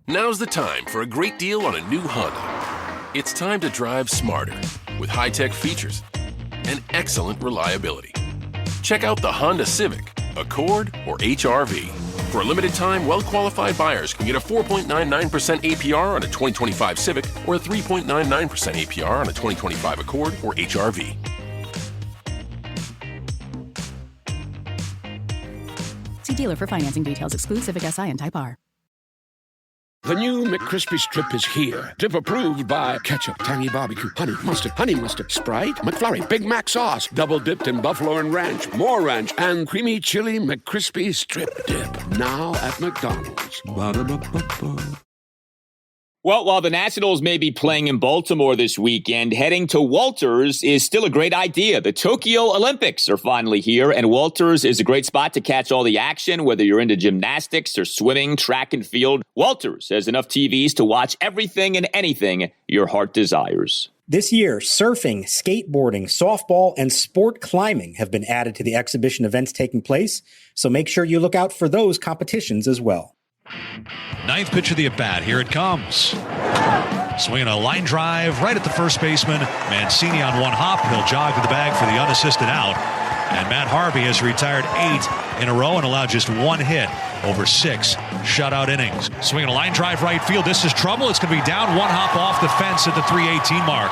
Now's the time for a great deal on a new Honda. It's time to drive smarter with high-tech features and excellent reliability. Check out the Honda Civic, Accord, or HR-V. For a limited time, well-qualified buyers can get a 4.99% APR on a 2025 Civic or a 3.99% APR on a 2025 Accord or HR-V. See dealer for financing details. Exclude Civic Si and Type R. The new McCrispy Strip is here. Dip approved by ketchup, tangy barbecue, honey mustard, Sprite, McFlurry, Big Mac sauce, double dipped in buffalo and ranch, more ranch, and creamy chili McCrispy Strip Dip. Now at McDonald's. Ba-da-ba-ba-ba. Well, while the Nationals may be playing in Baltimore this weekend, heading to Walters is still a great idea. The Tokyo Olympics are finally here, and Walters is a great spot to catch all the action, whether you're into gymnastics or swimming, track and field. Walters has enough TVs to watch everything and anything your heart desires. This year, surfing, skateboarding, softball, and sport climbing have been added to the exhibition events taking place, so make sure you look out for those competitions as well. Ninth pitch of the at-bat. Here it comes. Swinging a line drive right at the first baseman. Mancini on one hop. He'll jog to the bag for the unassisted out. And Matt Harvey has retired 8 in a row and allowed just one hit over 6 shutout innings. Swinging a line drive right field. This is trouble. It's going to be down one hop off the fence at the 318 mark.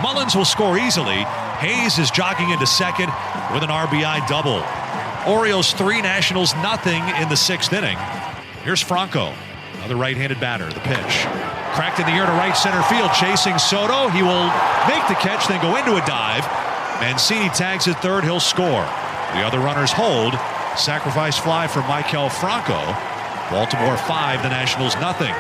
Mullins will score easily. Hayes is jogging into second with an RBI double. Orioles 3, Nationals nothing in the 6th inning. Here's Franco, another right-handed batter. The pitch. Cracked in the air to right center field, chasing Soto. He will make the catch, then go into a dive. Mancini tags at third. He'll score. The other runners hold. Sacrifice fly from Maikel Franco. Baltimore 5, the Nationals nothing.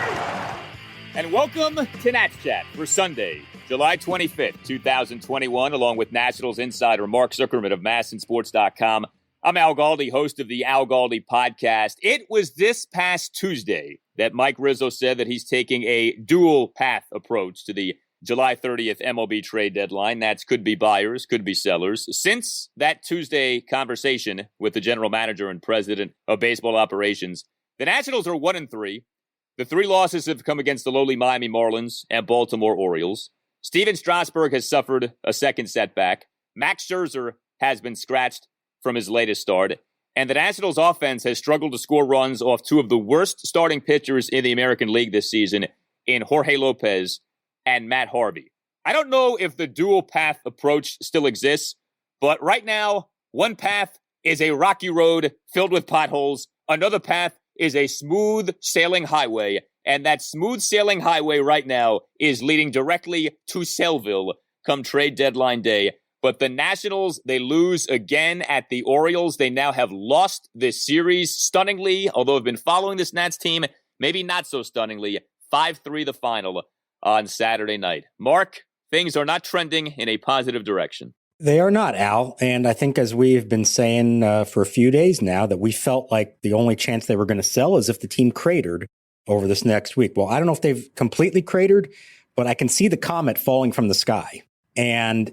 And welcome to Nats Chat for Sunday, July 25th, 2021, along with Nationals insider Mark Zuckerman of MASNsports.com. I'm Al Galdi, host of the Al Galdi podcast. It was this past Tuesday that Mike Rizzo said that he's taking a dual path approach to the July 30th MLB trade deadline. That's could be buyers, could be sellers. Since that Tuesday conversation with the general manager and president of baseball operations, the Nationals are 1-3. The 3 losses have come against the lowly Miami Marlins and Baltimore Orioles. Steven Strasburg has suffered a second setback. Max Scherzer has been scratched from his latest start, and the Nationals offense has struggled to score runs off 2 of the worst starting pitchers in the American League this season in Jorge Lopez and Matt Harvey. I don't know if the dual path approach still exists, but right now, one path is a rocky road filled with potholes. Another path is a smooth sailing highway, and that smooth sailing highway right now is leading directly to Sellville come trade deadline day. But the Nationals, they lose again at the Orioles. They now have lost this series stunningly, although I've been following this Nats team, maybe not so stunningly. 5-3 the final on Saturday night. Mark, things are not trending in a positive direction. They are not, Al. And I think as we've been saying for a few days now, that we felt like the only chance they were going to sell is if the team cratered over this next week. Well, I don't know if they've completely cratered, but I can see the comet falling from the sky. And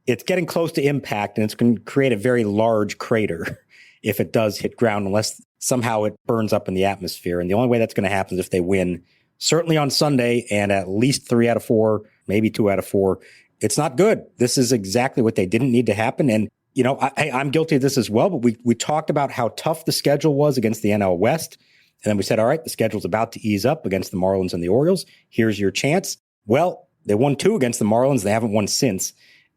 it's getting close to impact, and it's going to create a very large crater if it does hit ground, unless somehow it burns up in the atmosphere. And the only way that's going to happen is if they win, certainly on Sunday, and at least 3 out of 4, maybe 2 out of 4. It's not good. This is exactly what they didn't need to happen. And, you know, I'm guilty of this as well, but we talked about how tough the schedule was against the NL West. And then we said, all right, the schedule's about to ease up against the Marlins and the Orioles. Here's your chance. Well, they won 2 against the Marlins. They haven't won since.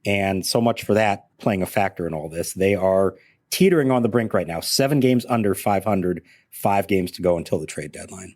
And so much for that playing a factor in all this. They are teetering on the brink right now. 7 games under 500, 5 games to go until the trade deadline.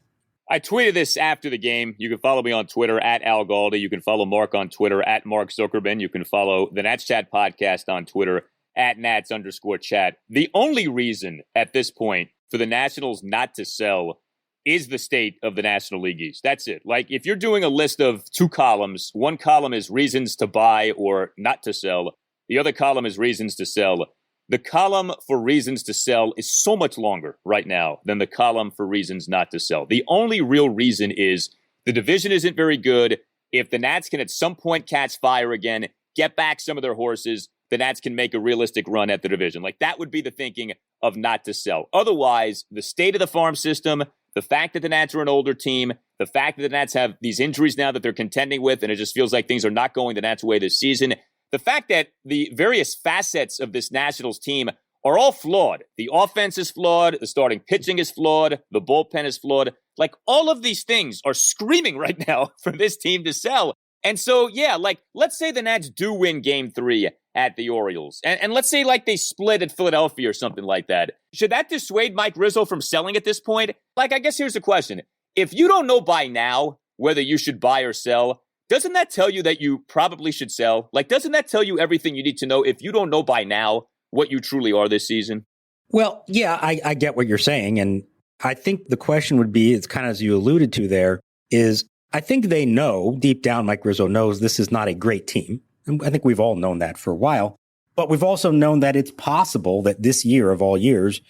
I tweeted this after the game. You can follow me on Twitter at Al Galdi. You can follow Mark on Twitter at Mark Zuckerman. You can follow the Nats Chat podcast on Twitter at Nats_chat. The only reason at this point for the Nationals not to sell is the state of the National League East. That's it. Like, if you're doing a list of 2 columns, one column is reasons to buy or not to sell. The other column is reasons to sell. The column for reasons to sell is so much longer right now than the column for reasons not to sell. The only real reason is the division isn't very good. If the Nats can at some point catch fire again, get back some of their horses, the Nats can make a realistic run at the division. Like, that would be the thinking of not to sell. Otherwise, the state of the farm system, the fact that the Nats are an older team, The fact that the Nats have these injuries now that they're contending with, and it just feels like things are not going the Nats' way this season. The fact that the various facets of this Nationals team are all flawed. The offense is flawed. The starting pitching is flawed. The bullpen is flawed. Like, all of these things are screaming right now for this team to sell. And so, yeah, like, let's say the Nats do win Game 3 at the Orioles. And let's say, like, they split at Philadelphia or something like that. Should that dissuade Mike Rizzo from selling at this point? Like, I guess here's the question. If you don't know by now whether you should buy or sell, doesn't that tell you that you probably should sell? Like, doesn't that tell you everything you need to know if you don't know by now what you truly are this season? Well, yeah, I get what you're saying. And I think the question would be, it's kind of as you alluded to there, is I think they know, deep down, Mike Rizzo knows this is not a great team. And I think we've all known that for a while. But we've also known that it's possible that this year of all years,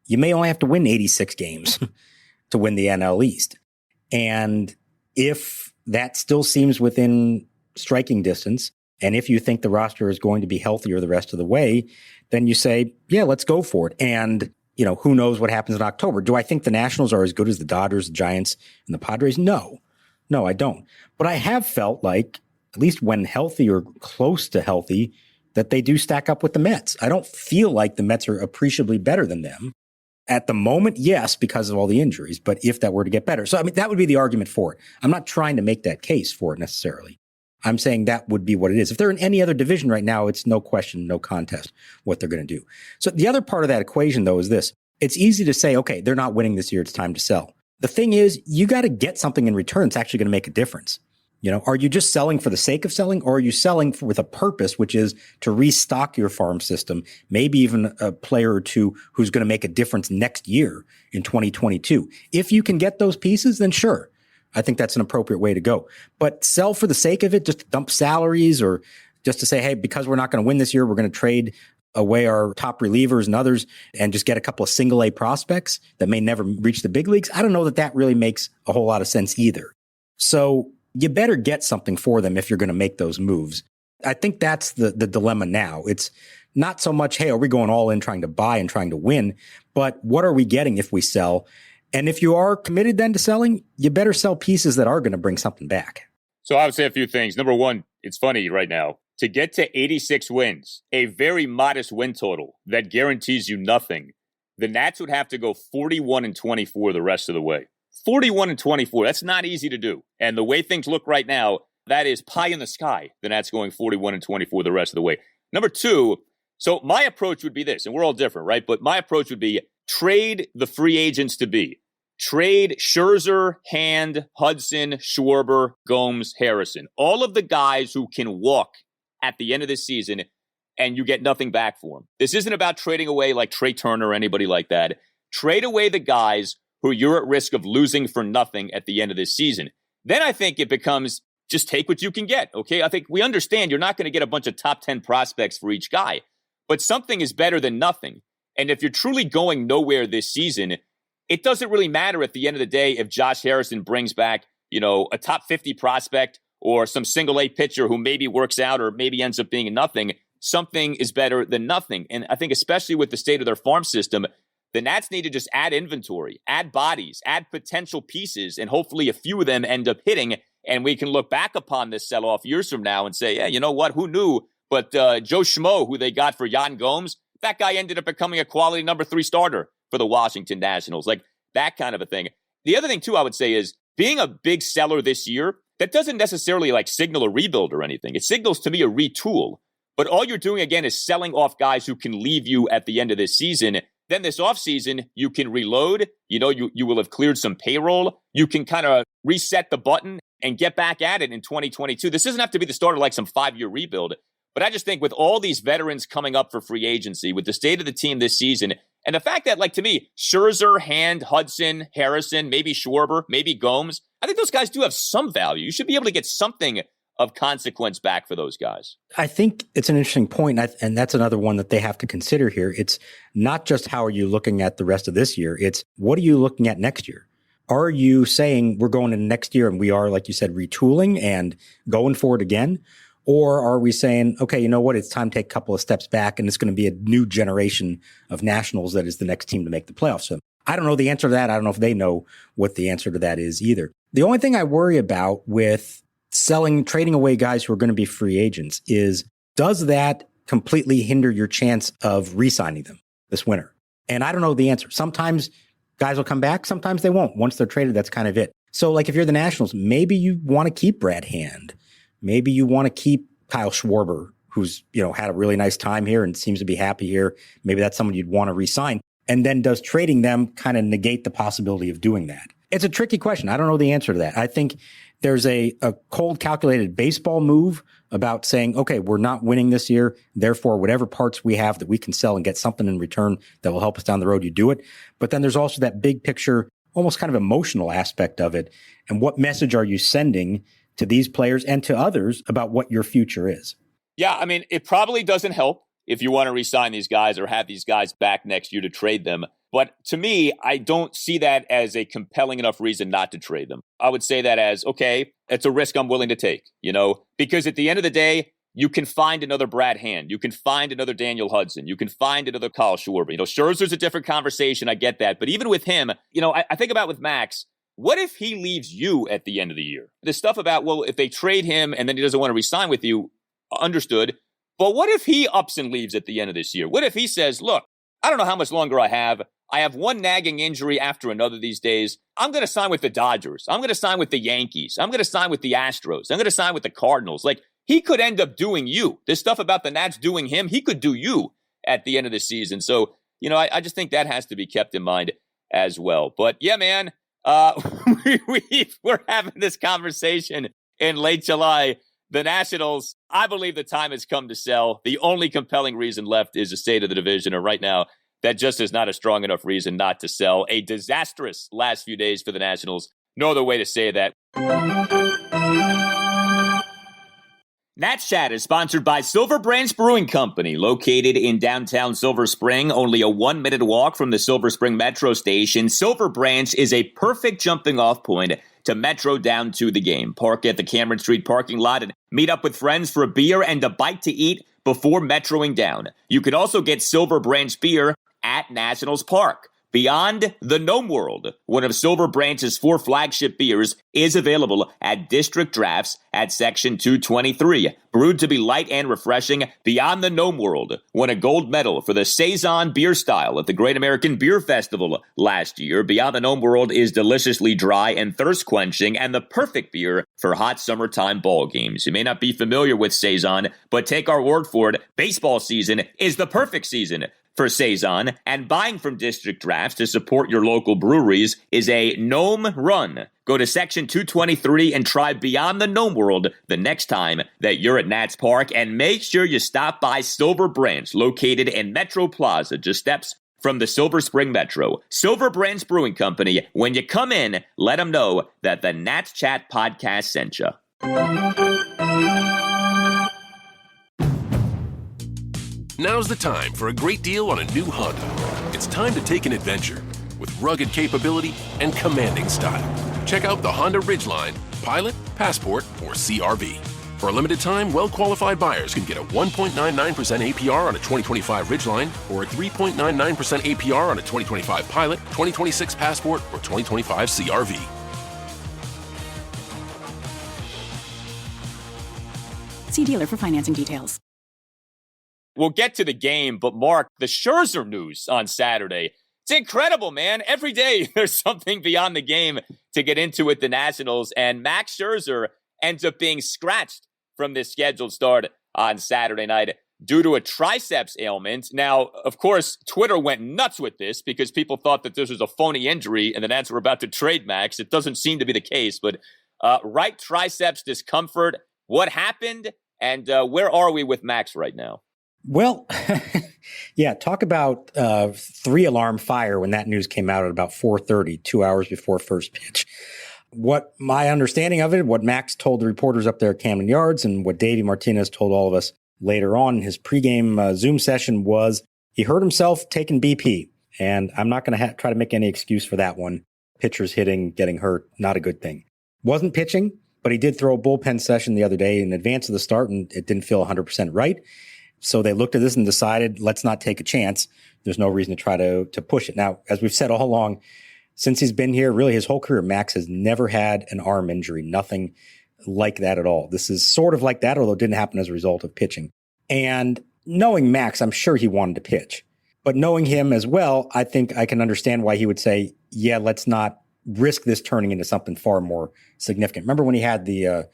you may only have to win 86 games to win the NL East. And if that still seems within striking distance, and if you think the roster is going to be healthier the rest of the way, then you say, yeah, let's go for it. And, you know, who knows what happens in October? Do I think the Nationals are as good as the Dodgers, the Giants, and the Padres? No, I don't. But I have felt like, at least when healthy or close to healthy, that they do stack up with the Mets. I don't feel like the Mets are appreciably better than them. At the moment, yes, because of all the injuries, but if that were to get better. So, I mean, that would be the argument for it. I'm not trying to make that case for it necessarily. I'm saying that would be what it is. If they're in any other division right now, it's no question, no contest what they're going to do. So the other part of that equation, though, is this. It's easy to say, okay, they're not winning this year. It's time to sell. The thing is, you got to get something in return that's actually going to make a difference. You know, are you just selling for the sake of selling, or are you selling with a purpose, which is to restock your farm system, maybe even a player or two who's going to make a difference next year in 2022? If you can get those pieces, then sure, I think that's an appropriate way to go. But sell for the sake of it, just to dump salaries, or just to say, hey, because we're not going to win this year, we're going to trade away our top relievers and others and just get a couple of single A prospects that may never reach the big leagues. I don't know that that really makes a whole lot of sense either. So you better get something for them if you're going to make those moves. I think that's the dilemma now. It's not so much, hey, are we going all in trying to buy and trying to win, but what are we getting if we sell? And if you are committed then to selling, you better sell pieces that are going to bring something back. So I would say a few things. Number one, it's funny right now. To get to 86 wins, a very modest win total that guarantees you nothing, the Nats would have to go 41-24 the rest of the way. 41-24. That's not easy to do. And the way things look right now, that is pie in the sky. The Nats going 41-24 the rest of the way. Number two, so my approach would be this, and we're all different, right? But my approach would be trade the free agents to be. Trade Scherzer, Hand, Hudson, Schwarber, Gomes, Harrison. All of the guys who can walk at the end of this season, and you get nothing back for them. This isn't about trading away like Trey Turner or anybody like that. Trade away the guys who you're at risk of losing for nothing at the end of this season. Then I think it becomes just take what you can get, okay? I think we understand you're not going to get a bunch of top 10 prospects for each guy, but something is better than nothing. And if you're truly going nowhere this season, it doesn't really matter at the end of the day if Josh Harrison brings back, you know, a top 50 prospect or some single A pitcher who maybe works out or maybe ends up being nothing. Something is better than nothing. And I think especially with the state of their farm system, the Nats need to just add inventory, add bodies, add potential pieces, and hopefully a few of them end up hitting. And we can look back upon this sell-off years from now and say, yeah, you know what? Who knew? But Joe Schmo, who they got for Yan Gomes, that guy ended up becoming a quality number 3 starter for the Washington Nationals. Like that kind of a thing. The other thing, too, I would say is being a big seller this year, that doesn't necessarily like signal a rebuild or anything. It signals to me a retool. But all you're doing, again, is selling off guys who can leave you at the end of this season. Then this offseason, you can reload. You know, you will have cleared some payroll. You can kind of reset the button and get back at it in 2022. This doesn't have to be the start of like some 5-year rebuild. But I just think with all these veterans coming up for free agency, with the state of the team this season, and the fact that, like, to me, Scherzer, Hand, Hudson, Harrison, maybe Schwarber, maybe Gomes, I think those guys do have some value. You should be able to get something of consequence back for those guys. I think it's an interesting point, and that's another one that they have to consider here. It's not just how are you looking at the rest of this year, it's what are you looking at next year? Are you saying we're going into next year and we are, like you said, retooling and going for it again? Or are we saying, okay, you know what, it's time to take a couple of steps back and it's going to be a new generation of Nationals that is the next team to make the playoffs? So I don't know the answer to that. I don't know if they know what the answer to that is either. The only thing I worry about with trading away guys who are going to be free agents is, does that completely hinder your chance of re-signing them this winter? And I don't know the answer. Sometimes guys will come back. Sometimes they won't. Once they're traded, that's kind of it. So like if you're the Nationals, maybe you want to keep Brad Hand. Maybe you want to keep Kyle Schwarber, who's, had a really nice time here and seems to be happy here. Maybe that's someone you'd want to re-sign. And then does trading them kind of negate the possibility of doing that? It's a tricky question. I don't know the answer to that. I think there's a cold, calculated baseball move about saying, okay, we're not winning this year. Therefore, whatever parts we have that we can sell and get something in return that will help us down the road, you do it. But then there's also that big picture, almost kind of emotional aspect of it. And what message are you sending to these players and to others about what your future is? Yeah, I mean, it probably doesn't help if you want to re-sign these guys or have these guys back next year to trade them. But to me, I don't see that as a compelling enough reason not to trade them. I would say that as, okay, it's a risk I'm willing to take, because at the end of the day, you can find another Brad Hand. You can find another Daniel Hudson. You can find another Kyle Schwarber. Scherzer's a different conversation. I get that. But even with him, I think about with Max, what if he leaves you at the end of the year? The stuff about, well, if they trade him and then he doesn't want to re-sign with you, understood. But what if he ups and leaves at the end of this year? What if he says, look, I don't know how much longer I have. I have one nagging injury after another these days. I'm going to sign with the Dodgers. I'm going to sign with the Yankees. I'm going to sign with the Astros. I'm going to sign with the Cardinals. Like, he could end up doing you. This stuff about the Nats doing him, he could do you at the end of the season. So, I just think that has to be kept in mind as well. But yeah, man, we're having this conversation in late July. The Nationals, I believe the time has come to sell. The only compelling reason left is the state of the division. And right now, that just is not a strong enough reason not to sell. A disastrous last few days for the Nationals. No other way to say that. Nats Chat is sponsored by Silver Branch Brewing Company, located in downtown Silver Spring, only a 1-minute walk from the Silver Spring Metro station. Silver Branch is a perfect jumping-off point to Metro down to the game. Park at the Cameron Street parking lot and meet up with friends for a beer and a bite to eat before metroing down. You can also get Silver Branch beer at Nationals Park. Beyond the Gnome World, one of Silver Branch's 4 flagship beers, is available at District Drafts at Section 223. Brewed to be light and refreshing, Beyond the Gnome World won a gold medal for the Saison beer style at the Great American Beer Festival last year. Beyond the Gnome World is deliciously dry and thirst-quenching and the perfect beer for hot summertime ball games. You may not be familiar with Saison, but take our word for it, baseball season is the perfect season for Saison, and buying from District Drafts to support your local breweries is a gnome run. Go to Section 223 and try Beyond the Gnome World the next time that you're at Nats Park, and make sure you stop by Silver Branch, located in Metro Plaza, just steps from the Silver Spring Metro. Silver Branch Brewing Company, when you come in, let them know that the Nats Chat podcast sent you. Now's the time for a great deal on a new Honda. It's time to take an adventure with rugged capability and commanding style. Check out the Honda Ridgeline, Pilot, Passport, or CR-V. For a limited time, well-qualified buyers can get a 1.99% APR on a 2025 Ridgeline or a 3.99% APR on a 2025 Pilot, 2026 Passport, or 2025 CR-V. See dealer for financing details. We'll get to the game, but Mark, the Scherzer news on Saturday, it's incredible, man. Every day there's something beyond the game to get into with the Nationals, and Max Scherzer ends up being scratched from this scheduled start on Saturday night due to a triceps ailment. Now, of course, Twitter went nuts with this because people thought that this was a phony injury and the Nats were about to trade Max. It doesn't seem to be the case, but right triceps discomfort, what happened, and where are we with Max right now? Well, yeah, talk about 3-alarm fire when that news came out at about 4:30, 2 hours before first pitch. What my understanding of it, what Max told the reporters up there at Camden Yards and what Davey Martinez told all of us later on in his pregame Zoom session was he hurt himself taking BP. And I'm not going to try to make any excuse for that one. Pitchers hitting, getting hurt, not a good thing. Wasn't pitching, but he did throw a bullpen session the other day in advance of the start, and it didn't feel 100% right. So they looked at this and decided, let's not take a chance. There's no reason to try to push it. Now, as we've said all along, since he's been here, really his whole career, Max has never had an arm injury, nothing like that at all. This is sort of like that, although it didn't happen as a result of pitching. And knowing Max, I'm sure he wanted to pitch. But knowing him as well, I think I can understand why he would say, yeah, let's not risk this turning into something far more significant. Remember when he had the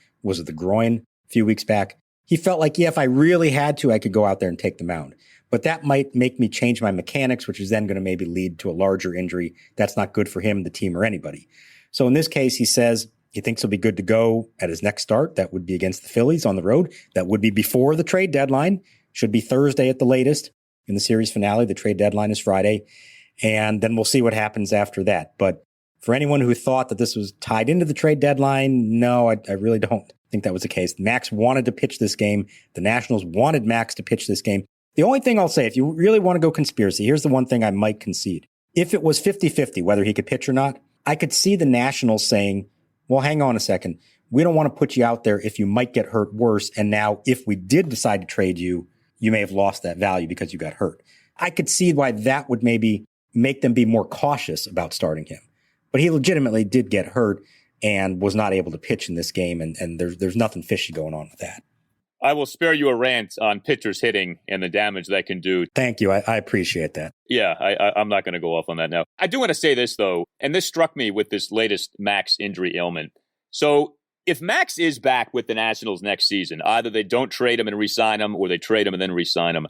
groin a few weeks back? He felt like, yeah, if I really had to, I could go out there and take the mound. But that might make me change my mechanics, which is then going to maybe lead to a larger injury. That's not good for him, the team, or anybody. So in this case, he says he thinks he'll be good to go at his next start. That would be against the Phillies on the road. That would be before the trade deadline. Should be Thursday at the latest in the series finale. The trade deadline is Friday. And then we'll see what happens after that. But for anyone who thought that this was tied into the trade deadline, no, I really don't think that was the case. Max wanted to pitch this game. The Nationals wanted Max to pitch this game. The only thing I'll say, if you really want to go conspiracy, here's the one thing I might concede. If it was 50-50, whether he could pitch or not, I could see the Nationals saying, well, hang on a second. We don't want to put you out there if you might get hurt worse. And now if we did decide to trade you, you may have lost that value because you got hurt. I could see why that would maybe make them be more cautious about starting him. But he legitimately did get hurt and was not able to pitch in this game. And there's nothing fishy going on with that. I will spare you a rant on pitchers hitting and the damage that can do. Thank you. I appreciate that. Yeah, I'm not going to go off on that now. I do want to say this, though, and this struck me with this latest Max injury ailment. So if Max is back with the Nationals next season, either they don't trade him and re-sign him or they trade him and then re-sign him.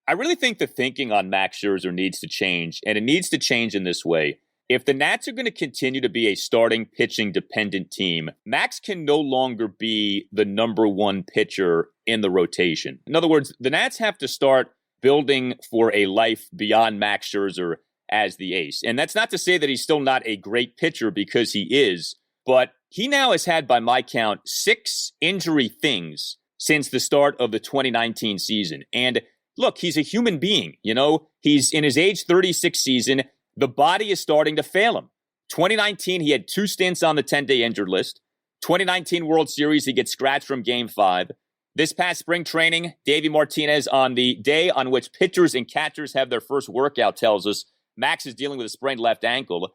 I really think the thinking on Max Scherzer needs to change, and it needs to change in this way. If the Nats are going to continue to be a starting pitching-dependent team, Max can no longer be the number one pitcher in the rotation. In other words, the Nats have to start building for a life beyond Max Scherzer as the ace. And that's not to say that he's still not a great pitcher, because he is, but he now has had, by my count, 6 injury things since the start of the 2019 season. And look, he's a human being, you know? He's in his age 36 season. The body is starting to fail him. 2019, he had 2 stints on the 10-day injured list. 2019 World Series, he gets scratched from Game 5. This past spring training, Davey Martinez, on the day on which pitchers and catchers have their first workout, tells us Max is dealing with a sprained left ankle.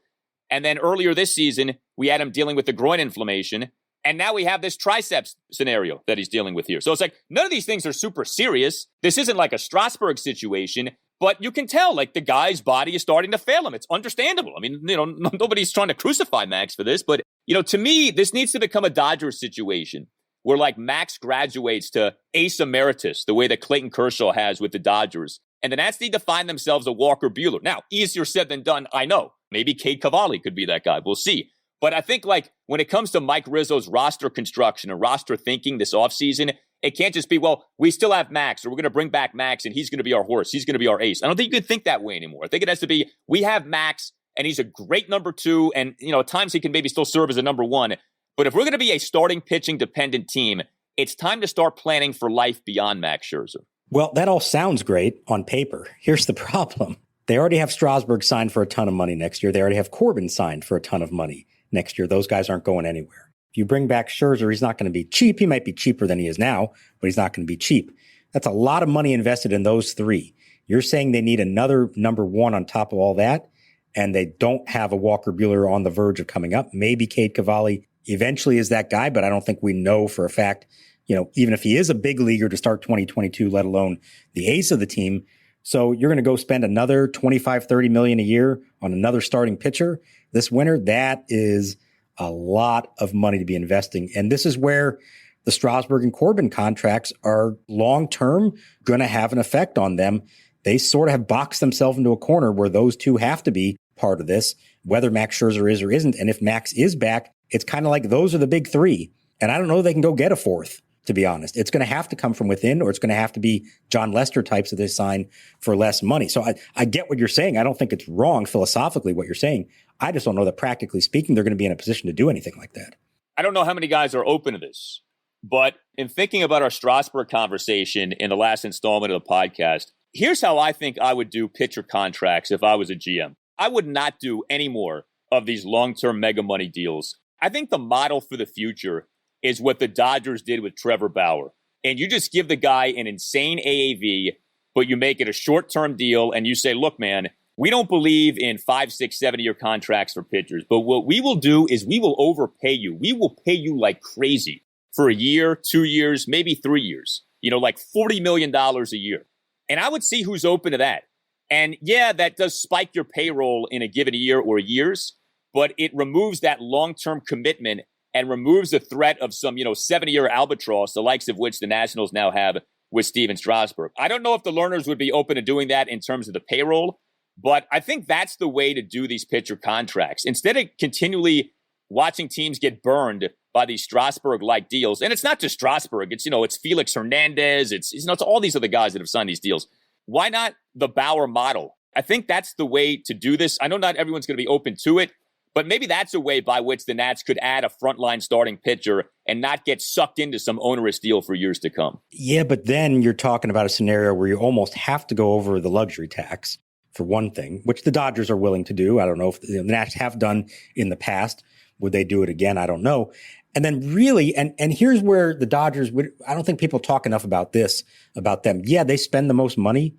And then earlier this season, we had him dealing with the groin inflammation. And now we have this triceps scenario that he's dealing with here. So it's like, none of these things are super serious. This isn't like a Strasburg situation. But you can tell, like, the guy's body is starting to fail him. It's understandable. I mean, you know, nobody's trying to crucify Max for this. But, you know, to me, this needs to become a Dodgers situation where, like, Max graduates to ace emeritus, the way that Clayton Kershaw has with the Dodgers. And the Nats need to find themselves a Walker Buehler. Now, easier said than done, I know. Maybe Cade Cavalli could be that guy. We'll see. But I think, like, when it comes to Mike Rizzo's roster construction and roster thinking this offseason, it can't just be, well, we still have Max, or we're going to bring back Max, and he's going to be our horse. He's going to be our ace. I don't think you can think that way anymore. I think it has to be, we have Max, and he's a great number 2, and, you know, at times he can maybe still serve as a number 1. But if we're going to be a starting pitching-dependent team, it's time to start planning for life beyond Max Scherzer. Well, that all sounds great on paper. Here's the problem. They already have Strasburg signed for a ton of money next year. They already have Corbin signed for a ton of money next year. Those guys aren't going anywhere. If you bring back Scherzer, he's not going to be cheap. He might be cheaper than he is now, but he's not going to be cheap. That's a lot of money invested in those 3. You're saying they need another number 1 on top of all that, and they don't have a Walker Buehler on the verge of coming up. Maybe Cade Cavalli eventually is that guy, but I don't think we know for a fact, you know, even if he is a big leaguer to start 2022, let alone the ace of the team. So you're going to go spend another $25-30 million a year on another starting pitcher this winter. That is a lot of money to be investing. And this is where the Strasburg and Corbin contracts are long-term going to have an effect on them. They sort of have boxed themselves into a corner where those 2 have to be part of this, whether Max Scherzer is or isn't. And if Max is back, it's kind of like those are the big 3. And I don't know if they can go get a 4th, to be honest. It's going to have to come from within, or it's going to have to be John Lester types that they sign for less money. So I get what you're saying. I don't think it's wrong philosophically what you're saying. I just don't know that practically speaking, they're going to be in a position to do anything like that. I don't know how many guys are open to this, but in thinking about our Strasburg conversation in the last installment of the podcast, here's how I think I would do pitcher contracts if I was a GM. I would not do any more of these long-term mega money deals. I think the model for the future is what the Dodgers did with Trevor Bauer. and you just give the guy an insane AAV, but you make it a short-term deal, and you say, look, man, we don't believe in 5, 6, 7-year contracts for pitchers, but what we will do is we will overpay you. We will pay you like crazy for a year, 2 years, maybe 3 years, like $40 million a year. And I would see who's open to that. And yeah, that does spike your payroll in a given year or years, but it removes that long-term commitment and removes the threat of some, 70-year albatross, the likes of which the Nationals now have with Steven Strasburg. I don't know if the Lerners would be open to doing that in terms of the payroll, but I think that's the way to do these pitcher contracts. Instead of continually watching teams get burned by these Strasburg-like deals, and it's not just Strasburg, it's Felix Hernandez, it's all these other guys that have signed these deals. Why not the Bauer model? I think that's the way to do this. I know not everyone's going to be open to it, but maybe that's a way by which the Nats could add a frontline starting pitcher and not get sucked into some onerous deal for years to come. Yeah, but then you're talking about a scenario where you almost have to go over the luxury tax, for one thing, which the Dodgers are willing to do. I don't know if the Nats have done in the past. Would they do it again? I don't know. And then really, and here's where the Dodgers would, I don't think people talk enough about this, about them. Yeah, they spend the most money.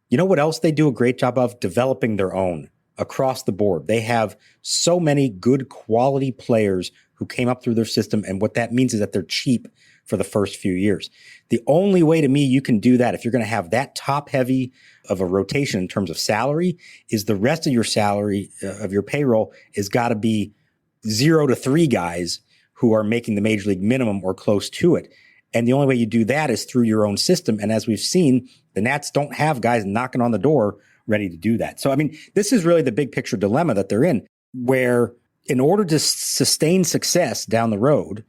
You know what else they do a great job of? Developing their own across the board. They have so many good quality players who came up through their system. And what that means is that they're cheap for the first few years. The only way to me you can do that, if you're going to have that top heavy of a rotation in terms of salary, is the rest of your salary of your payroll is got to be 0 to 3 guys who are making the major league minimum or close to it. And the only way you do that is through your own system. And as we've seen, the Nats don't have guys knocking on the door ready to do that. So, I mean, this is really the big picture dilemma that they're in, where in order to sustain success down the road,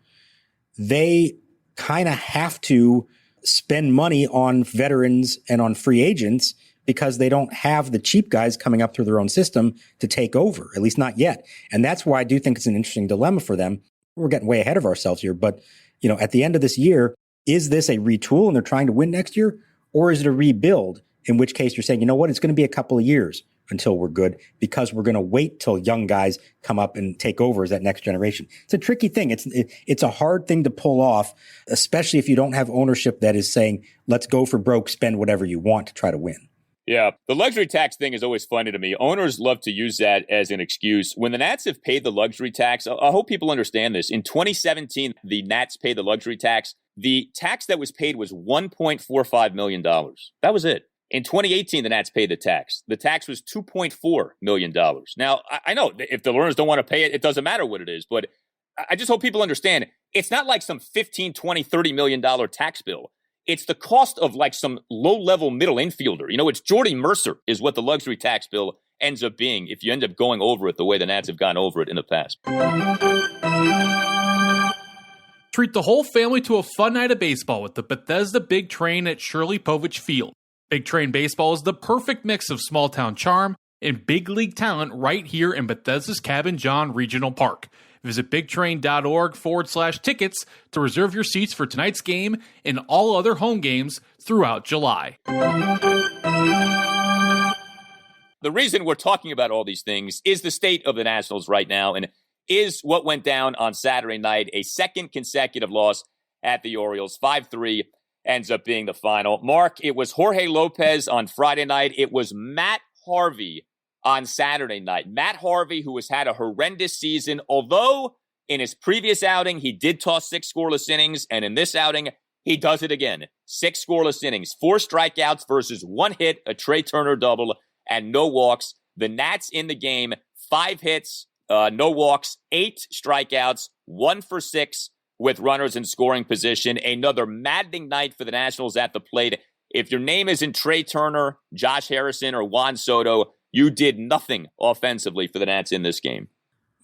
they kind of have to spend money on veterans and on free agents because they don't have the cheap guys coming up through their own system to take over, at least not yet. And that's why I do think it's an interesting dilemma for them. We're getting way ahead of ourselves here, but at the end of this year, is this a retool and they're trying to win next year, or is it a rebuild? In which case you're saying, you know what, it's going to be a couple of years until we're good because we're going to wait till young guys come up and take over as that next generation. It's a tricky thing. It's a hard thing to pull off, especially if you don't have ownership that is saying, let's go for broke, spend whatever you want to try to win. Yeah, the luxury tax thing is always funny to me. Owners love to use that as an excuse. When the Nats have paid the luxury tax, I hope people understand this. In 2017, the Nats paid the luxury tax. The tax that was paid was $1.45 million. That was it. In 2018, the Nats paid the tax. The tax was $2.4 million. Now, I know if the Lerners don't want to pay it, it doesn't matter what it is. But I just hope people understand it's not like some $15, $20, $30 million tax bill. It's the cost of like some low-level middle infielder. It's Jordy Mercer is what the luxury tax bill ends up being if you end up going over it the way the Nats have gone over it in the past. Treat the whole family to a fun night of baseball with the Bethesda Big Train at Shirley Povich Field. Big Train Baseball is the perfect mix of small-town charm and big league talent right here in Bethesda's Cabin John Regional Park. Visit bigtrain.org/tickets to reserve your seats for tonight's game and all other home games throughout July. The reason we're talking about all these things is the state of the Nationals right now, and is what went down on Saturday night, a second consecutive loss at the Orioles. 5-3 ends up being the final. Mark, it was Jorge Lopez on Friday night. It was Matt Harvey on Saturday night. Matt Harvey, who has had a horrendous season, although in his previous outing, he did toss 6 scoreless innings, and in this outing, he does it again. 6 scoreless innings, 4 strikeouts versus 1 hit, a Trey Turner double, and no walks. The Nats in the game, 5 hits, no walks, 8 strikeouts, 1 for 6 with runners in scoring position. Another maddening night for the Nationals at the plate. If your name isn't Trey Turner, Josh Harrison, or Juan Soto, you did nothing offensively for the Nats in this game.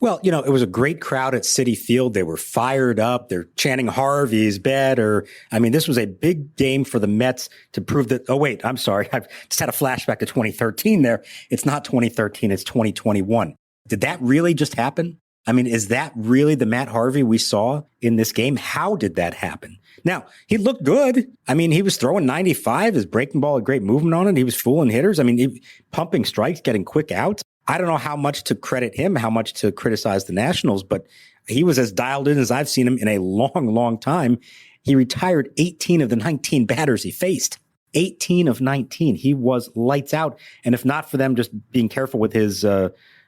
Well, it was a great crowd at Citi Field. They were fired up. They're chanting Harvey's better. I mean, this was a big game for the Mets to prove that, oh, wait, I'm sorry. I've just had a flashback to 2013 there. It's not 2013, it's 2021. Did that really just happen? I mean, is that really the Matt Harvey we saw in this game? How did that happen? Now, he looked good. I mean, he was throwing 95. His breaking ball had great movement on it. He was fooling hitters. I mean, pumping strikes, getting quick outs. I don't know how much to credit him, how much to criticize the Nationals, but he was as dialed in as I've seen him in a long, long time. He retired 18 of the 19 batters he faced. 18 of 19. He was lights out. And if not for them just being careful with his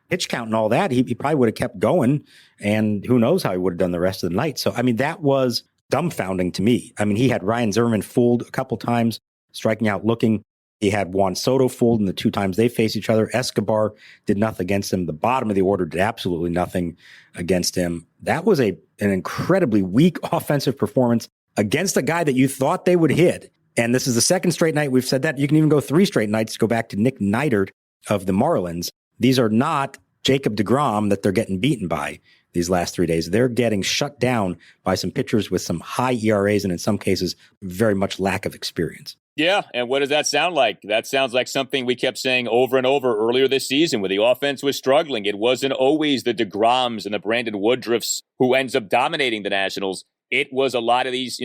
pitch count and all that, he probably would have kept going. And who knows how he would have done the rest of the night. So, I mean, that was dumbfounding to me. I mean, he had Ryan Zimmerman fooled a couple times, striking out looking. He had Juan Soto fooled in the 2 times they faced each other. Escobar did nothing against him. The bottom of the order did absolutely nothing against him. That was an incredibly weak offensive performance against a guy that you thought they would hit. And this is the second straight night we've said that. You can even go 3 straight nights, go back to Nick Neidert of the Marlins. These are not Jacob deGrom that they're getting beaten by these last 3 days. They're getting shut down by some pitchers with some high ERAs and in some cases, very much lack of experience. Yeah, and what does that sound like? That sounds like something we kept saying over and over earlier this season where the offense was struggling. It wasn't always the deGroms and the Brandon Woodruffs who ends up dominating the Nationals. It was a lot of these,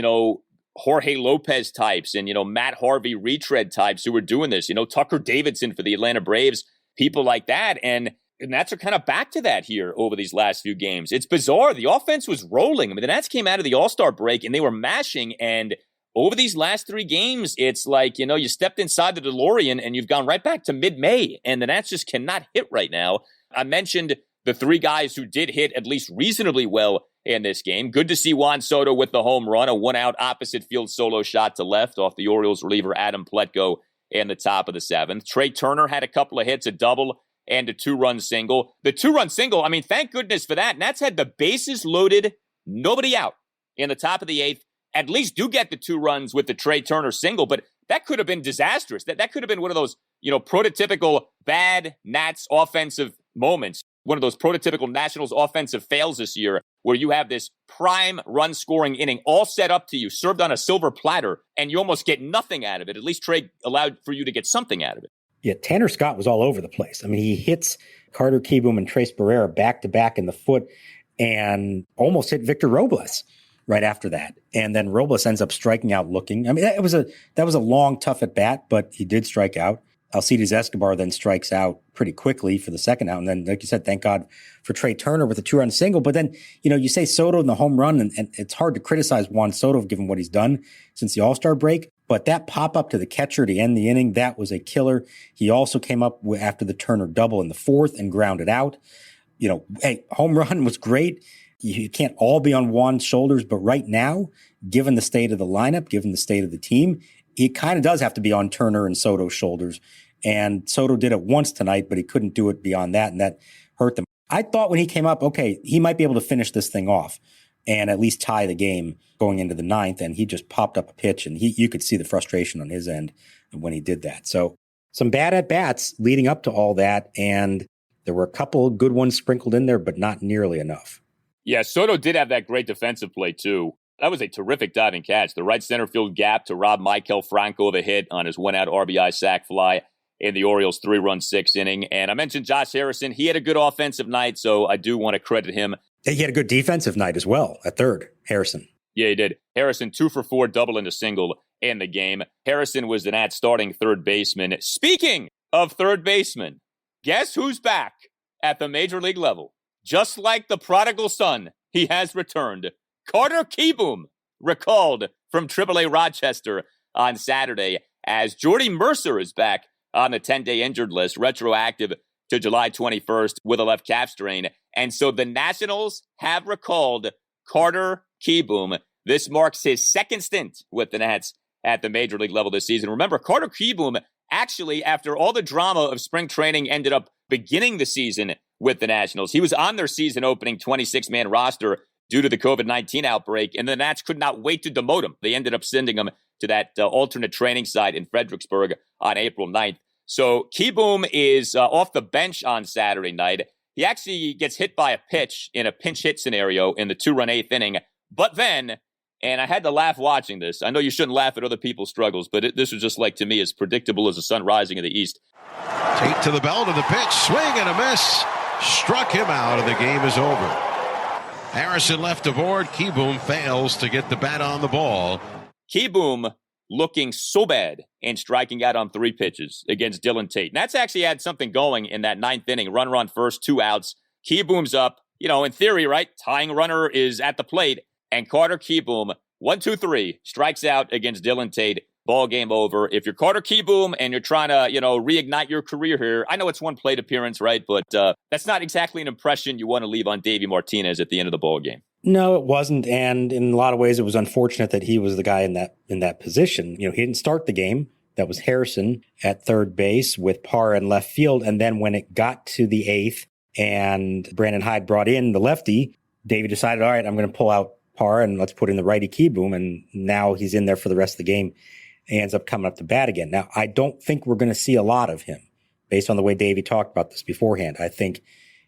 Jorge Lopez types and, Matt Harvey retread types who were doing this. Tucker Davidson for the Atlanta Braves, people like that. And Nats are kind of back to that here over these last few games. It's bizarre. The offense was rolling. I mean, the Nats came out of the All-Star break and they were mashing. And over these last 3 games, it's like, you stepped inside the DeLorean and you've gone right back to mid-May. And the Nats just cannot hit right now. I mentioned the 3 guys who did hit at least reasonably well in this game. Good to see Juan Soto with the home run, a 1-out opposite field solo shot to left off the Orioles reliever Adam Plutko in the top of the 7th. Trey Turner had a couple of hits, a double and a 2-run single. The 2-run single, I mean, thank goodness for that. Nats had the bases loaded, nobody out in the top of the 8th. At least do get the 2 runs with the Trey Turner single, but that could have been disastrous. That could have been one of those, prototypical bad Nats offensive moments. One of those prototypical Nationals offensive fails this year where you have this prime run scoring inning all set up to you, served on a silver platter, and you almost get nothing out of it. At least Trey allowed for you to get something out of it. Yeah, Tanner Scott was all over the place. I mean, he hits Carter Kieboom and Trace Barrera back-to-back in the foot and almost hit Victor Robles right after that. And then Robles ends up striking out looking. I mean, that was a long, tough at-bat, but he did strike out. Alcides Escobar then strikes out pretty quickly for the second out. And then, like you said, thank God for Trey Turner with a 2-run single. But then, you say Soto in the home run, and it's hard to criticize Juan Soto given what he's done since the All-Star break. But that pop-up to the catcher to end the inning, that was a killer. He also came up after the Turner double in the 4th and grounded out. Hey, home run was great. You can't all be on Juan's shoulders. But right now, given the state of the lineup, given the state of the team, it kind of does have to be on Turner and Soto's shoulders. And Soto did it once tonight, but he couldn't do it beyond that, and that hurt them. I thought when he came up, okay, he might be able to finish this thing off and at least tie the game going into the 9th, and he just popped up a pitch, and you could see the frustration on his end when he did that. So some bad at-bats leading up to all that, and there were a couple of good ones sprinkled in there, but not nearly enough. Yeah, Soto did have that great defensive play, too. That was a terrific diving catch. The right center field gap to rob Maikel Franco the hit on his 1-out RBI sac fly in the Orioles' 3-run 6th inning. And I mentioned Josh Harrison. He had a good offensive night, so I do want to credit him. He had a good defensive night as well at third, Harrison. Yeah, he did. Harrison, 2 for 4, double and a single in the game. Harrison was the Nats' starting third baseman. Speaking of third baseman, guess who's back at the major league level? Just like the prodigal son, he has returned. Carter Kieboom recalled from AAA Rochester on Saturday as Jordy Mercer is back on the 10-day injured list, retroactive to July 21st with a left calf strain. And so the Nationals have recalled Carter Kieboom. This marks his second stint with the Nats at the major league level this season. Remember, Carter Kieboom actually, after all the drama of spring training, ended up beginning the season with the Nationals. He was on their season opening 26-man roster due to the COVID-19 outbreak, and the Nats could not wait to demote him. They ended up sending him to that alternate training site in Fredericksburg on April 9th. So Kieboom is off the bench on Saturday night. He actually gets hit by a pitch in a pinch hit scenario in the 2-run 8th inning. But then, and I had to laugh watching this. I know you shouldn't laugh at other people's struggles, but this was just like, to me, as predictable as the sun rising in the east. Tate to the belt of the pitch, swing and a miss. Struck him out, and the game is over. Harrison left aboard. Kieboom fails to get the bat on the ball. Kieboom looking so bad and striking out on 3 pitches against Dylan Tate. And that's actually had something going in that 9th inning. Runner on first, 2 outs. Kieboom's up. In theory, right? Tying runner is at the plate. And Carter Kieboom 1-2-3, strikes out against Dylan Tate. Ball game over. If you're Carter Kieboom and you're trying to, reignite your career here, I know it's one plate appearance, right? But that's not exactly an impression you want to leave on Davey Martinez at the end of the ball game. No, it wasn't. And in a lot of ways, it was unfortunate that he was the guy in that position. He didn't start the game. That was Harrison at third base with Parra in left field. And then when it got to the eighth and Brandon Hyde brought in the lefty, Davey decided, all right, I'm going to pull out Parra and let's put in the righty Kieboom. And now he's in there for the rest of the game. He ends up coming up to bat again. Now, I don't think we're going to see a lot of him based on the way Davey talked about this beforehand. I think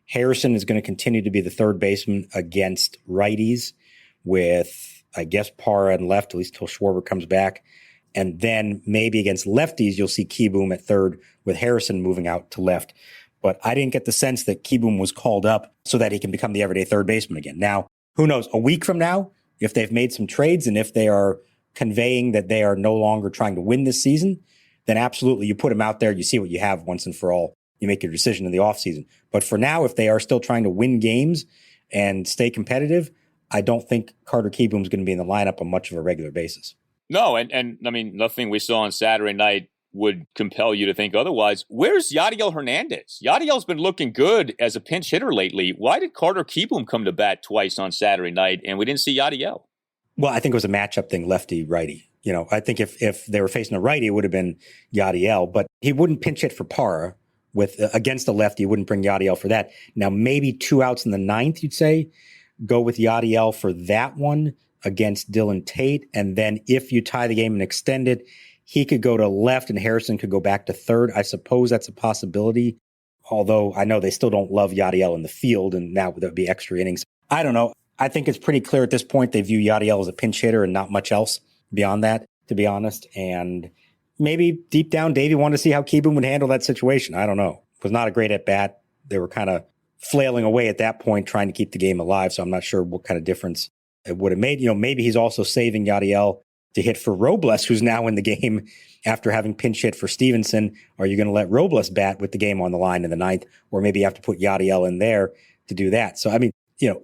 Harrison is going to continue to be the third baseman against righties with, I guess, Parra and left, at least till Schwarber comes back. And then maybe against lefties, you'll see Kieboom at third with Harrison moving out to left. But I didn't get the sense that Kieboom was called up so that he can become the everyday third baseman again. Now, who knows? A week from now, if they've made some trades and if they are conveying that they are no longer trying to win this season, then absolutely you put him out there, you see what you have once and for all, you make your decision in the offseason. But for now, if they are still trying to win games and stay competitive, I don't think Carter Kieboom is going to be in the lineup on much of a regular basis. No, and I mean, nothing we saw on Saturday night would compel you to think otherwise. Where's Yadiel Hernandez? Yadiel's been looking good as a pinch hitter lately. Why did Carter Kieboom come to bat twice on Saturday night and we didn't see Yadiel? Well, I think it was a matchup thing, lefty-righty. I think if they were facing a righty, it would have been Yadiel, but he wouldn't pinch hit for Parra against a lefty. He wouldn't bring Yadiel for that. Now, maybe 2 outs in the ninth, you'd say, go with Yadiel for that one against Dylan Tate. And then if you tie the game and extend it, he could go to left and Harrison could go back to third. I suppose that's a possibility, although I know they still don't love Yadiel in the field, and now that would be extra innings. I don't know. I think it's pretty clear at this point they view Yadiel as a pinch hitter and not much else beyond that, to be honest. And maybe deep down, Davey wanted to see how Kieboom would handle that situation. I don't know. It was not a great at-bat. They were kind of flailing away at that point, trying to keep the game alive, so I'm not sure what kind of difference it would have made. Maybe he's also saving Yadiel to hit for Robles, who's now in the game after having pinch hit for Stevenson. Are you going to let Robles bat with the game on the line in the ninth? Or maybe you have to put Yadiel in there to do that. So, I mean,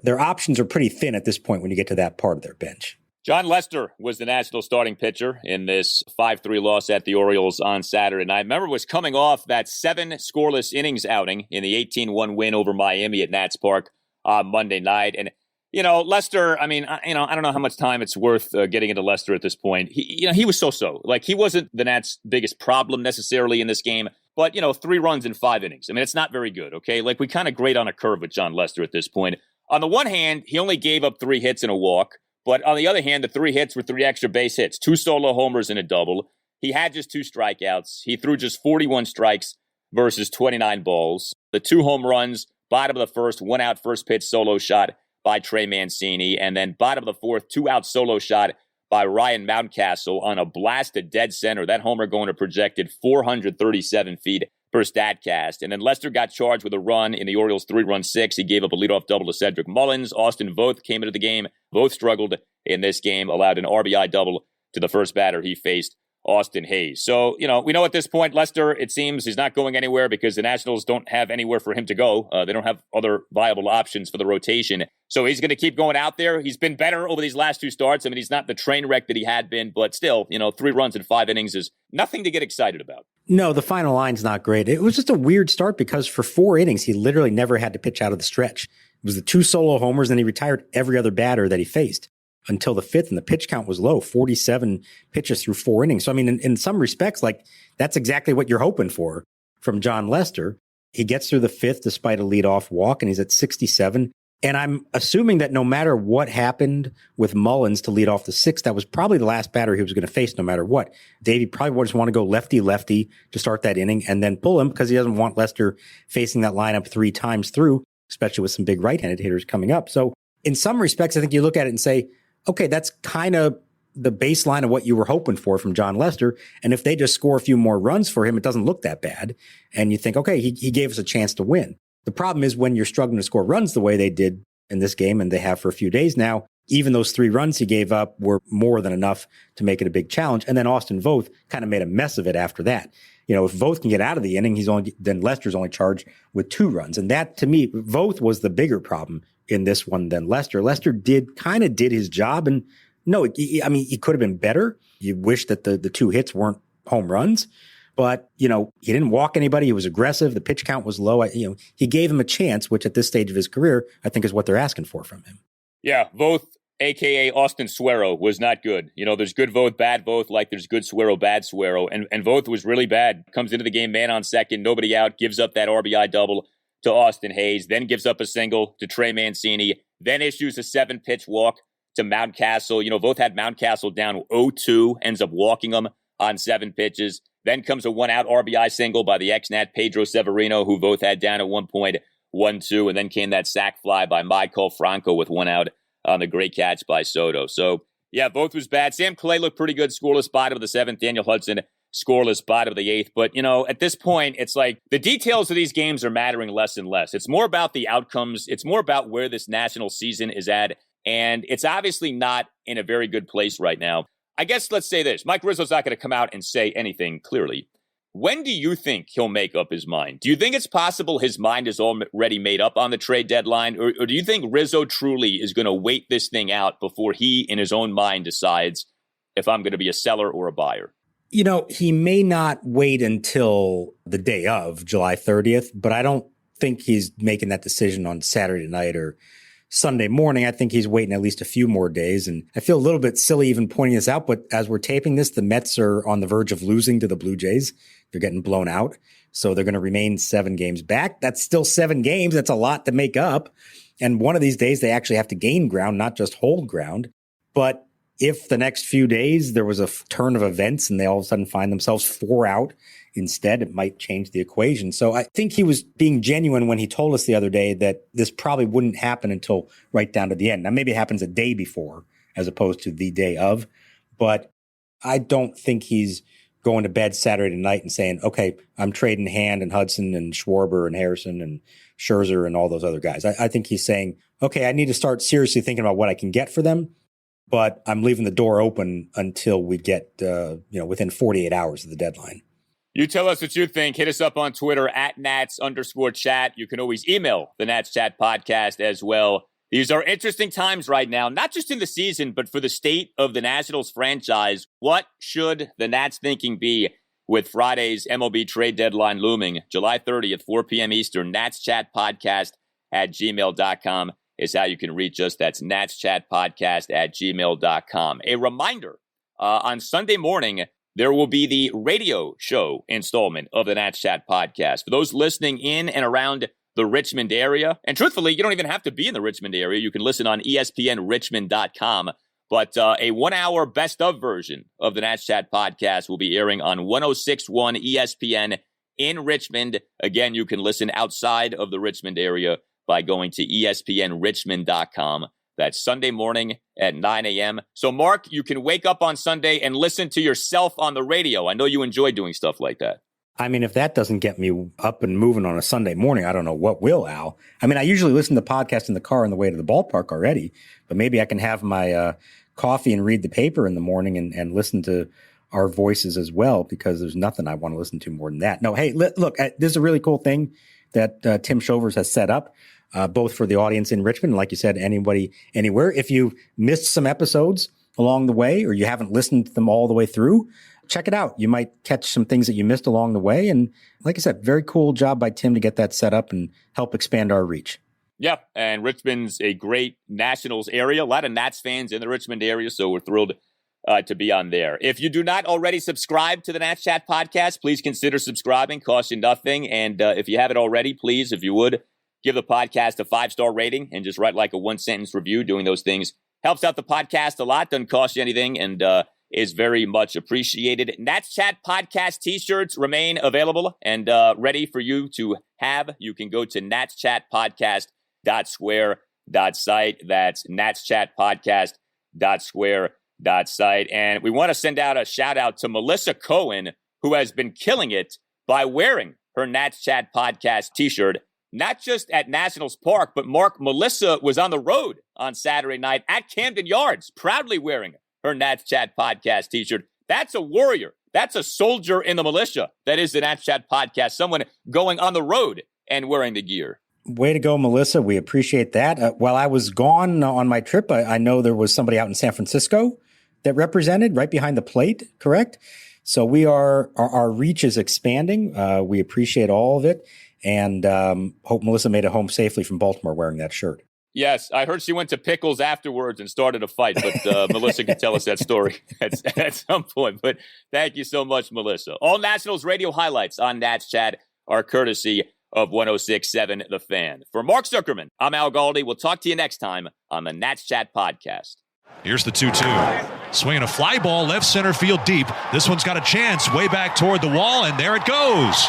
their options are pretty thin at this point when you get to that part of their bench. John Lester was the National starting pitcher in this 5-3 loss at the Orioles on Saturday night. Remember, was coming off that 7 scoreless innings outing in the 18-1 win over Miami at Nats Park on Monday night. And, Lester, I mean, I don't know how much time it's worth getting into Lester at this point. He was so-so. Like, he wasn't the Nats' biggest problem necessarily in this game. But, 3 runs in 5 innings. I mean, it's not very good, okay? Like, we kind of grade on a curve with John Lester at this point. On the one hand, he only gave up 3 hits and a walk. But on the other hand, the 3 hits were 3 extra base hits, 2 solo homers and a double. He had just 2 strikeouts. He threw just 41 strikes versus 29 balls. The 2 home runs, bottom of the first, 1 out first pitch solo shot by Trey Mancini. And then bottom of the fourth, 2 out solo shot by Ryan Mountcastle on a blast to dead center. That homer going to projected 437 feet per StatCast. And then Lester got charged with a run in the Orioles' 3-run 6. He gave up a leadoff double to Cedric Mullins. Austin Voth came into the game. Both struggled in this game, allowed an RBI double to the first batter he faced, Austin Hayes. So, we know at this point, Lester, it seems he's not going anywhere because the Nationals don't have anywhere for him to go. They don't have other viable options for the rotation. So he's going to keep going out there. He's been better over these last 2 starts. I mean, he's not the train wreck that he had been, but still, 3 runs in 5 innings is nothing to get excited about. No, the final line's not great. It was just a weird start because for 4 innings, he literally never had to pitch out of the stretch. It was the 2 solo homers, and he retired every other batter that he faced until the 5th, and the pitch count was low, 47 pitches through 4 innings. So, I mean, in some respects, like, that's exactly what you're hoping for from John Lester. He gets through the 5th despite a leadoff walk, and he's at 67. And I'm assuming that no matter what happened with Mullins to lead off the 6th, that was probably the last batter he was going to face no matter what. Davey probably would just want to go lefty-lefty to start that inning and then pull him because he doesn't want Lester facing that lineup 3 times through, especially with some big right-handed hitters coming up. So in some respects, I think you look at it and say, okay, that's kind of the baseline of what you were hoping for from John Lester. And if they just score a few more runs for him, it doesn't look that bad. And you think, okay, he gave us a chance to win. The problem is when you're struggling to score runs the way they did in this game, and they have for a few days now, even those 3 runs he gave up were more than enough to make it a big challenge. And then Austin Voth kind of made a mess of it after that. If Voth can get out of the inning, then Lester's only charged with 2 runs. And that, to me, Voth was the bigger problem in this one than Lester. Lester did his job, and No, I mean, he could have been better. You wish that the two hits weren't home runs. But, he didn't walk anybody. He was aggressive. The pitch count was low. He gave him a chance, which at this stage of his career, I think is what they're asking for from him. Yeah, Voth, a.k.a. Austin Suero, was not good. There's good Voth, bad Voth, like there's good Suero, bad Suero. And Voth was really bad. Comes into the game, man on second, nobody out, gives up that RBI double to Austin Hayes, then gives up a single to Trey Mancini, then issues a 7-pitch walk to Mountcastle. Voth had Mountcastle down 0-2, ends up walking him on 7 pitches. Then comes a 1-out RBI single by the ex-Nat Pedro Severino, who Voth had down at 1.12, and then came that sac fly by Michael Franco with 1 out on the great catch by Soto. So, yeah, Voth was bad. Sam Clay looked pretty good, scoreless bottom of the 7th. Daniel Hudson, scoreless bottom of the 8th. But, at this point, it's like the details of these games are mattering less and less. It's more about the outcomes. It's more about where this national season is at. And it's obviously not in a very good place right now. I guess let's say this. Mike Rizzo's not going to come out and say anything clearly. When do you think he'll make up his mind? Do you think it's possible his mind is already made up on the trade deadline? Or do you think Rizzo truly is going to wait this thing out before he, in his own mind, decides if I'm going to be a seller or a buyer? He may not wait until the day of July 30th, but I don't think he's making that decision on Saturday night or Sunday morning. I think he's waiting at least a few more days. And I feel a little bit silly even pointing this out, but as we're taping this, the Mets are on the verge of losing to the Blue Jays. They're getting blown out. So they're going to remain 7 games back. That's still 7 games. That's a lot to make up. And one of these days they actually have to gain ground, not just hold ground. But if the next few days there was a turn of events and they all of a sudden find themselves 4 out instead, it might change the equation. So I think he was being genuine when he told us the other day that this probably wouldn't happen until right down to the end. Now, maybe it happens a day before as opposed to the day of, but I don't think he's going to bed Saturday night and saying, okay, I'm trading Hand and Hudson and Schwarber and Harrison and Scherzer and all those other guys. I think he's saying, okay, I need to start seriously thinking about what I can get for them, but I'm leaving the door open until we get, within 48 hours of the deadline. You tell us what you think. Hit us up on Twitter at Nats_chat. You can always email the Nats Chat podcast as well. These are interesting times right now, not just in the season, but for the state of the Nationals franchise. What should the Nats thinking be with Friday's MLB trade deadline looming? July 30th, 4 p.m. Eastern, Nats Chat podcast at gmail.com is how you can reach us. That's Nats Chat podcast at gmail.com. A reminder, on Sunday morning, there will be the radio show installment of the Nats Chat podcast. For those listening in and around the Richmond area, and truthfully, you don't even have to be in the Richmond area. You can listen on ESPNRichmond.com. But a 1-hour best-of version of the Nats Chat podcast will be airing on 106.1 ESPN in Richmond. Again, you can listen outside of the Richmond area by going to ESPNRichmond.com. That's Sunday morning at 9 a.m. So, Mark, you can wake up on Sunday and listen to yourself on the radio. I know you enjoy doing stuff like that. I mean, if that doesn't get me up and moving on a Sunday morning, I don't know what will, Al. I mean, I usually listen to podcasts in the car on the way to the ballpark already, but maybe I can have my coffee and read the paper in the morning and listen to our voices as well, because there's nothing I want to listen to more than that. No, hey, look, this is a really cool thing that Tim Shovers has set up. Both for the audience in Richmond, and like you said, anybody, anywhere. If you missed some episodes along the way, or you haven't listened to them all the way through, check it out. You might catch some things that you missed along the way. And like I said, very cool job by Tim to get that set up and help expand our reach. Yeah, and Richmond's a great Nationals area. A lot of Nats fans in the Richmond area, so we're thrilled to be on there. If you do not already subscribe to the Nats Chat podcast, please consider subscribing. Costs you nothing. And if you haven't already, please, if you would, give the podcast a 5-star rating and just write like a 1-sentence review. Doing those things helps out the podcast a lot, doesn't cost you anything, and is very much appreciated. Nats Chat podcast t-shirts remain available and ready for you to have. You can go to natschatpodcast.square.site. That's natschatpodcast.square.site. And we want to send out a shout out to Melissa Cohen, who has been killing it by wearing her Nats Chat podcast t-shirt. Not just at Nationals Park, but Mark, Melissa was on the road on Saturday night at Camden Yards, proudly wearing her Nats Chat podcast t-shirt. That's a warrior. That's a soldier in the militia. That is the Nats Chat podcast. Someone going on the road and wearing the gear. Way to go, Melissa. We appreciate that. While I was gone on my trip, I know there was somebody out in San Francisco that represented right behind the plate, correct? So our reach is expanding. We appreciate all of it, and hope Melissa made it home safely from Baltimore wearing that shirt. Yes, I heard she went to Pickles afterwards and started a fight, but Melissa can tell us that story at some point. But thank you so much, Melissa. All Nationals radio highlights on Nats Chat are courtesy of 106.7 The Fan. For Mark Zuckerman, I'm Al Galdi. We'll talk to you next time on the Nats Chat podcast. Here's the 2-2. Swinging a fly ball left center field deep. This one's got a chance way back toward the wall, and there it goes.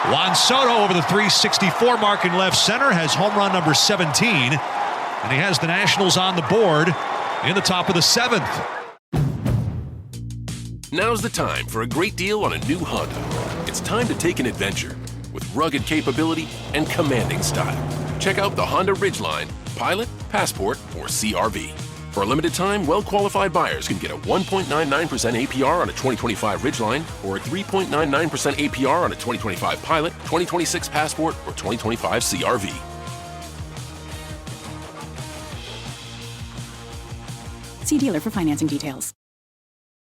Juan Soto over the 364 mark in left center has home run number 17, and he has the Nationals on the board in the top of the 7th. Now's the time for a great deal on a new Honda. It's time to take an adventure with rugged capability and commanding style. Check out the Honda Ridgeline, Pilot, Passport, or CR-V. For a limited time, well-qualified buyers can get a 1.99% APR on a 2025 Ridgeline or a 3.99% APR on a 2025 Pilot, 2026 Passport, or 2025 CR-V. See dealer for financing details.